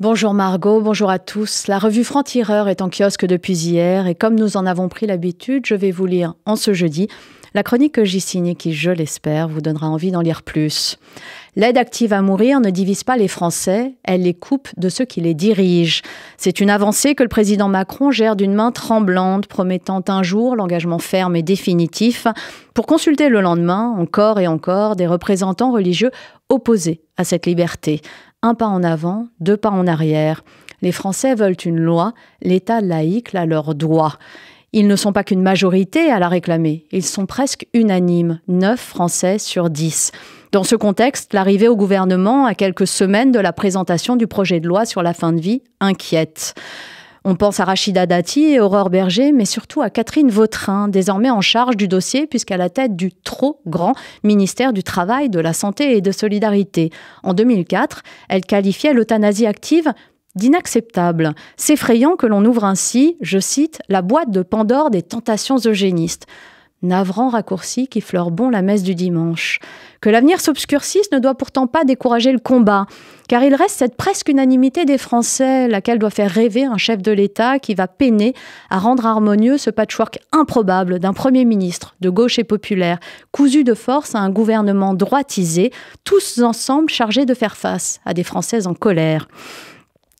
Bonjour Margot, bonjour à tous. La revue Franc-Tireur est en kiosque depuis hier et comme nous en avons pris l'habitude, je vais vous lire en ce jeudi la chronique que j'y signe et qui, je l'espère, vous donnera envie d'en lire plus. L'aide active à mourir ne divise pas les Français, elle les coupe de ceux qui les dirigent. C'est une avancée que le président Macron gère d'une main tremblante, promettant un jour l'engagement ferme et définitif, pour consulter le lendemain, encore et encore, des représentants religieux opposés à cette liberté. Un pas en avant, deux pas en arrière. Les Français veulent une loi, l'État laïque la leur doit. Ils ne sont pas qu'une majorité à la réclamer, ils sont presque unanimes, 9 Français sur 10. Dans ce contexte, l'arrivée au gouvernement à quelques semaines de la présentation du projet de loi sur la fin de vie inquiète. On pense à Rachida Dati et Aurore Bergé, mais surtout à Catherine Vautrin, désormais en charge du dossier puisqu'à la tête du trop grand ministère du Travail, de la Santé et de Solidarité. En 2004, elle qualifiait l'euthanasie active d'inacceptable. C'est effrayant que l'on ouvre ainsi, je cite, la boîte de Pandore des tentations eugénistes. Navrant raccourci qui fleure bon la messe du dimanche. Que l'avenir s'obscurcisse ne doit pourtant pas décourager le combat, car il reste cette presque unanimité des Français, laquelle doit faire rêver un chef de l'État qui va peiner à rendre harmonieux ce patchwork improbable d'un Premier ministre de gauche et populaire, cousu de force à un gouvernement droitisé, tous ensemble chargés de faire face à des Français en colère.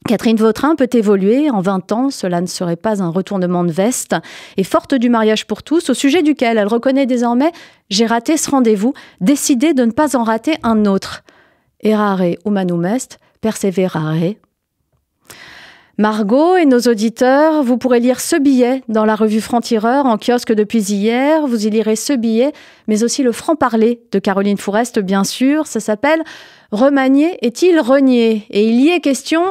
Catherine Vautrin peut évoluer. En 20 ans, cela ne serait pas un retournement de veste. Et forte du mariage pour tous, au sujet duquel elle reconnaît désormais « J'ai raté ce rendez-vous, décidé de ne pas en rater un autre. Errare humanum est, perseverare ». Margot et nos auditeurs, vous pourrez lire ce billet dans la revue Franc-Tireur en kiosque depuis hier. Vous y lirez ce billet, mais aussi le franc-parler de Caroline Fourest, bien sûr. Ça s'appelle « Remanier est-il renié ?» Et il y est question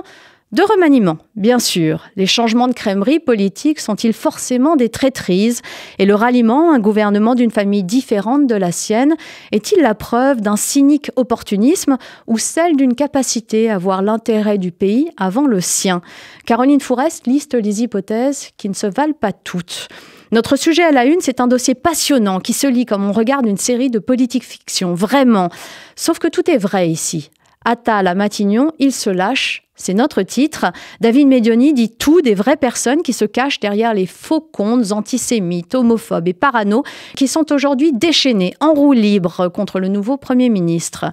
de remaniement, bien sûr. Les changements de crèmerie politique sont-ils forcément des traîtrises? Et le ralliement, un gouvernement d'une famille différente de la sienne, est-il la preuve d'un cynique opportunisme ou celle d'une capacité à voir l'intérêt du pays avant le sien? Caroline Fourest liste les hypothèses qui ne se valent pas toutes. Notre sujet à la une, c'est un dossier passionnant qui se lit comme on regarde une série de politique fiction, vraiment. Sauf que tout est vrai ici. Attal à Matignon, il se lâche, c'est notre titre. David Medioni dit tout des vraies personnes qui se cachent derrière les faux comptes antisémites, homophobes et parano qui sont aujourd'hui déchaînés en roue libre contre le nouveau Premier ministre.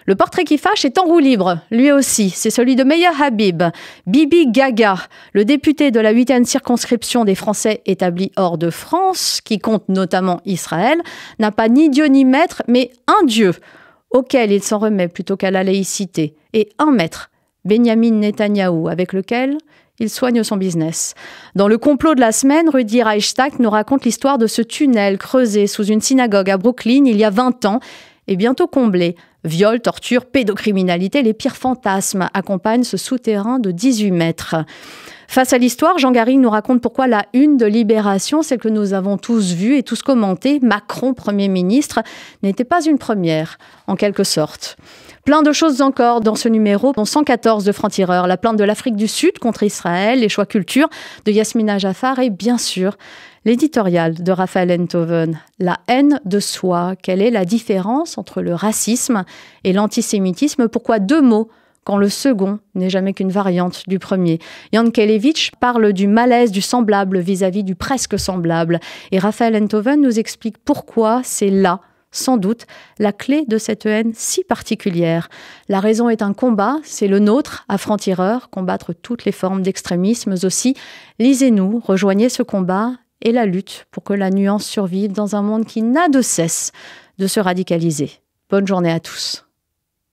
Le portrait qui fâche est en roue libre, lui aussi. C'est celui de Meyer Habib, Bibi Gaga, le député de la 8e circonscription des Français établis hors de France, qui compte notamment Israël, n'a pas ni Dieu ni maître, mais un Dieu, auquel il s'en remet plutôt qu'à la laïcité, et un maître, Benyamin Netanyahou, avec lequel il soigne son business. Dans le complot de la semaine, Rudi Reichstag nous raconte l'histoire de ce tunnel creusé sous une synagogue à Brooklyn il y a 20 ans et bientôt comblé. Viol, torture, pédocriminalité, les pires fantasmes accompagnent ce souterrain de 18 mètres. Face à l'histoire, Jean Garrigue nous raconte pourquoi la une de Libération, celle que nous avons tous vue et tous commentée, Macron Premier ministre, n'était pas une première, en quelque sorte. Plein de choses encore dans ce numéro, dont 114 de Franc-Tireur, la plainte de l'Afrique du Sud contre Israël, les choix culture de Yasmina Jaffar et bien sûr l'éditorial de Raphaël Enthoven, la haine de soi. Quelle est la différence entre le racisme et l'antisémitisme? Pourquoi deux mots quand le second n'est jamais qu'une variante du premier? Jan Kelevitch parle du malaise du semblable vis-à-vis du presque semblable. Et Raphaël Enthoven nous explique pourquoi c'est là, sans doute, la clé de cette haine si particulière. La raison est un combat, c'est le nôtre, à Franc-Tireur, combattre toutes les formes d'extrémisme aussi. Lisez-nous, rejoignez ce combat et la lutte pour que la nuance survive dans un monde qui n'a de cesse de se radicaliser. Bonne journée à tous.